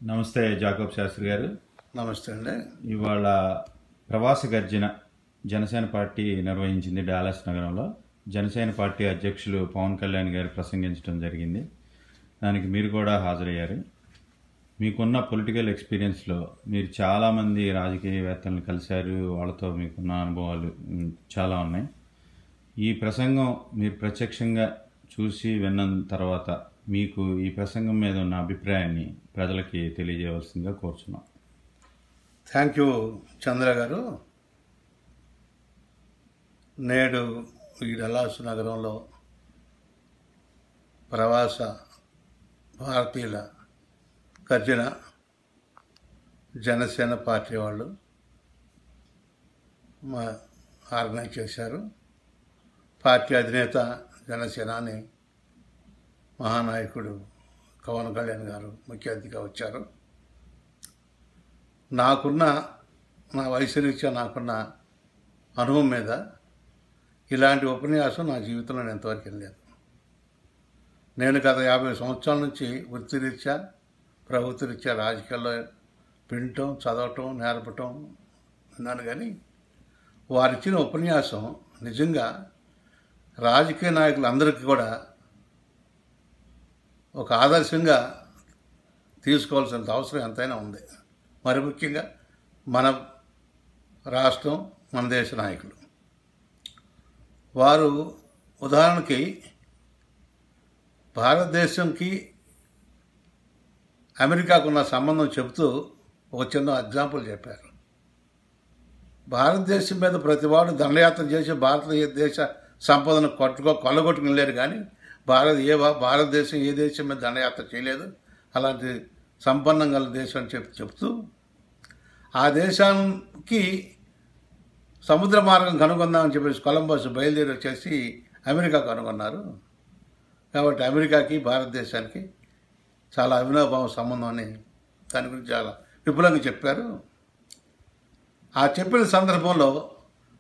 నమస్తే జాకబ్ శాస్త్రి గారు. నమస్తే అండి. ఇవాళ ప్రవాస గర్జన జనసేన పార్టీ నిర్వహించింది డాలస్ నగరంలో. జనసేన పార్టీ అధ్యక్షులు పవన్ కళ్యాణ్ గారు ప్రసంగించడం జరిగింది. దానికి మీరు కూడా హాజరయ్యారు. మీకున్న పొలిటికల్ ఎక్స్పీరియన్స్లో మీరు చాలామంది రాజకీయవేత్తలను కలిశారు, వాళ్ళతో మీకున్న అనుభవాలు చాలా ఉన్నాయి. ఈ ప్రసంగం మీరు ప్రత్యక్షంగా చూసి విన్న తర్వాత మీకు ఈ ప్రసంగం మీద ఉన్న అభిప్రాయాన్ని ప్రజలకి తెలియజేయవలసిందిగా కోరుచున్నాం. థ్యాంక్ యూ చంద్ర గారు. నేడు ఈ డల్లాస్ నగరంలో ప్రవాస భారతీయుల గర్జన జనసేన పార్టీ వాళ్ళు ఆర్గనైజ్ చేశారు. పార్టీ అధినేత జనసేనాని మహానాయకుడు పవన్ కళ్యాణ్ గారు ముఖ్య అతిథిగా వచ్చారు. నా వయసు రీత్యా నాకున్న అనుభవం మీద ఇలాంటి ఉపన్యాసం నా జీవితంలో నేను ఎంతవరకు వెళ్ళలేదు. నేను గత 50 సంవత్సరాల నుంచి వృత్తిరీత్యా ప్రభుత్వరీత్యా రాజకీయాల్లో వినటం, చదవటం, నేర్పటం విన్నాను. కానీ వారిచ్చిన ఉపన్యాసం నిజంగా రాజకీయ నాయకులందరికీ కూడా ఒక ఆదర్శంగా తీసుకోవాల్సిన అవసరం ఎంతైనా ఉంది. మరి ముఖ్యంగా మన రాష్ట్రం, మన దేశ నాయకులు వారు ఉదాహరణకి భారతదేశంకి అమెరికాకు ఉన్న సంబంధం చెబుతూ ఒక చిన్న ఎగ్జాంపుల్ చెప్పారు. భారతదేశం మీద ప్రతివాడు దండయాత్ర చేసి భారతదేశ సంపదను కొల్లగొట్టుకుని వెళ్ళారు. కానీ భారతదేశం ఏ దేశం మీద దండయాత్ర చేయలేదు. అలాంటి సంపన్నం గల దేశం అని చెప్తూ ఆ దేశానికి సముద్ర మార్గం కనుగొందామని చెప్పేసి కొలంబస్ బయలుదేరి వచ్చేసి అమెరికా కనుగొన్నారు. కాబట్టి అమెరికాకి భారతదేశానికి చాలా అవినాభావ సంబంధం అని దాని గురించి చాలా విపులంగా చెప్పారు. ఆ చెప్పిన సందర్భంలో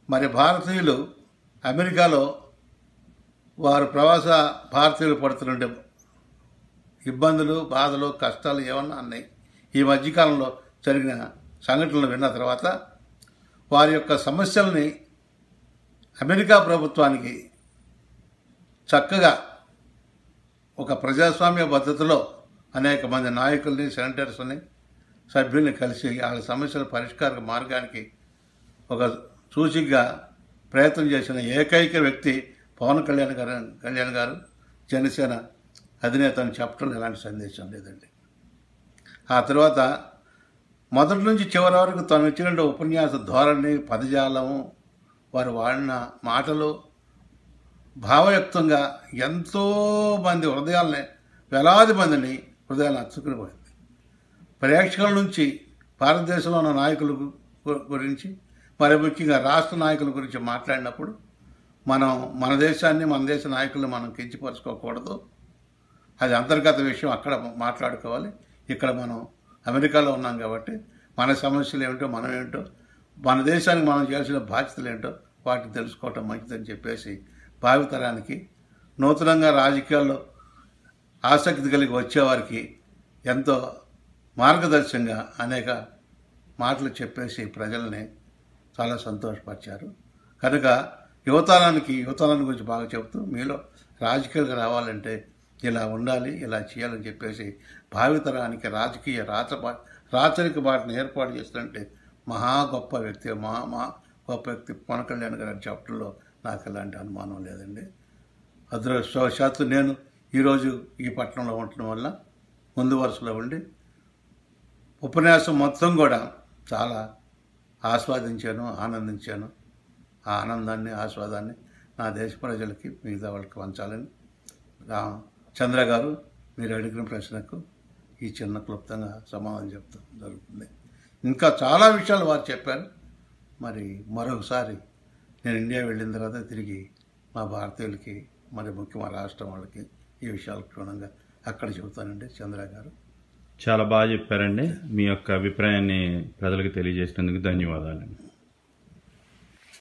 మరి భారతీయులు అమెరికాలో వారు ప్రవాస భారతీయులు పడుతున్న ఇబ్బందులు, బాధలు, కష్టాలు ఏమన్నా అన్నాయి. ఈ మధ్యకాలంలో జరిగిన సంఘటనలు విన్న తర్వాత వారి యొక్క సమస్యల్ని అమెరికా ప్రభుత్వానికి చక్కగా ఒక ప్రజాస్వామ్య పద్ధతిలో అనేక మంది నాయకుల్ని, సెనేటర్స్ని, సభ్యుల్ని కలిసి వాళ్ళ సమస్యల పరిష్కార మార్గానికి ఒక సూచికగా ప్రయత్నం చేసిన ఏకైక వ్యక్తి పవన్ కళ్యాణ్ గారు జనసేన అధినేత అని చెప్పడంలో ఎలాంటి సందేశం లేదండి. ఆ తర్వాత మొదటి నుంచి చివరి వరకు తను ఇచ్చిన ఉపన్యాస ధోరణి, పదజాలము, వారు వాడిన మాటలు భావయుక్తంగా ఎంతో మంది హృదయాలని, వేలాది మందిని హృదయాలను అచ్చుకుని పోయింది. ప్రేక్షకుల నుంచి భారతదేశంలో ఉన్న నాయకుల గురించి, మరి ముఖ్యంగా రాష్ట్ర నాయకుల గురించి మాట్లాడినప్పుడు మనం మన దేశాన్ని, మన దేశ నాయకులను మనం కించపరుచుకోకూడదు. అది అంతర్గత విషయం, అక్కడ మాట్లాడుకోవాలి. ఇక్కడ మనం అమెరికాలో ఉన్నాం కాబట్టి మన సమస్యలు ఏమిటో, మనం ఏమిటో, మన దేశానికి మనం చేయాల్సిన బాధ్యతలు ఏంటో వాటిని తెలుసుకోవటం మంచిదని చెప్పేసి భావితరానికి, నూతనంగా రాజకీయాల్లో ఆసక్తి కలిగి వచ్చేవారికి ఎంతో మార్గదర్శకంగా అనేక మాటలు చెప్పేసి ప్రజల్ని చాలా సంతోషపరిచారు. కనుక యువతరాన్ని గురించి బాగా చెబుతూ మీలో రాజకీయాలకు రావాలంటే ఇలా ఉండాలి, ఇలా చేయాలని చెప్పేసి భావితరానికి రాజకీయ రాచరిక బాటను ఏర్పాటు చేస్తుంటే మహా గొప్ప వ్యక్తి పవన్ కళ్యాణ్ గారు చెప్పడంలో నాకు ఎలాంటి అనుమానం లేదండి. అదృష్టవశాత్తు నేను ఈరోజు ఈ పట్టణంలో ఉండటం వల్ల ముందు వరుసలో ఉండి ఉపన్యాసం మొత్తం కూడా చాలా ఆస్వాదించాను, ఆనందించాను. ఆ ఆనందాన్ని, ఆస్వాదాన్ని నా దేశ ప్రజలకి, మిగతా వాళ్ళకి పంచాలని చంద్ర గారు మీరు అడిగిన ప్రశ్నకు ఈ చిన్న క్లుప్తంగా సమాధానం చెప్తాం జరుగుతుంది. ఇంకా చాలా విషయాలు వారు చెప్పారు. మరి మరొకసారి నేను ఇండియా వెళ్ళిన తర్వాత తిరిగి మా భారతీయులకి, మరి ముఖ్యమైన రాష్ట్రం వాళ్ళకి ఈ విషయాలు క్షుణ్ణంగా అక్కడ చెబుతానండి. చంద్ర గారు చాలా బాగా చెప్పారండి. మీ యొక్క అభిప్రాయాన్ని ప్రజలకు తెలియజేసినందుకు ధన్యవాదాలు.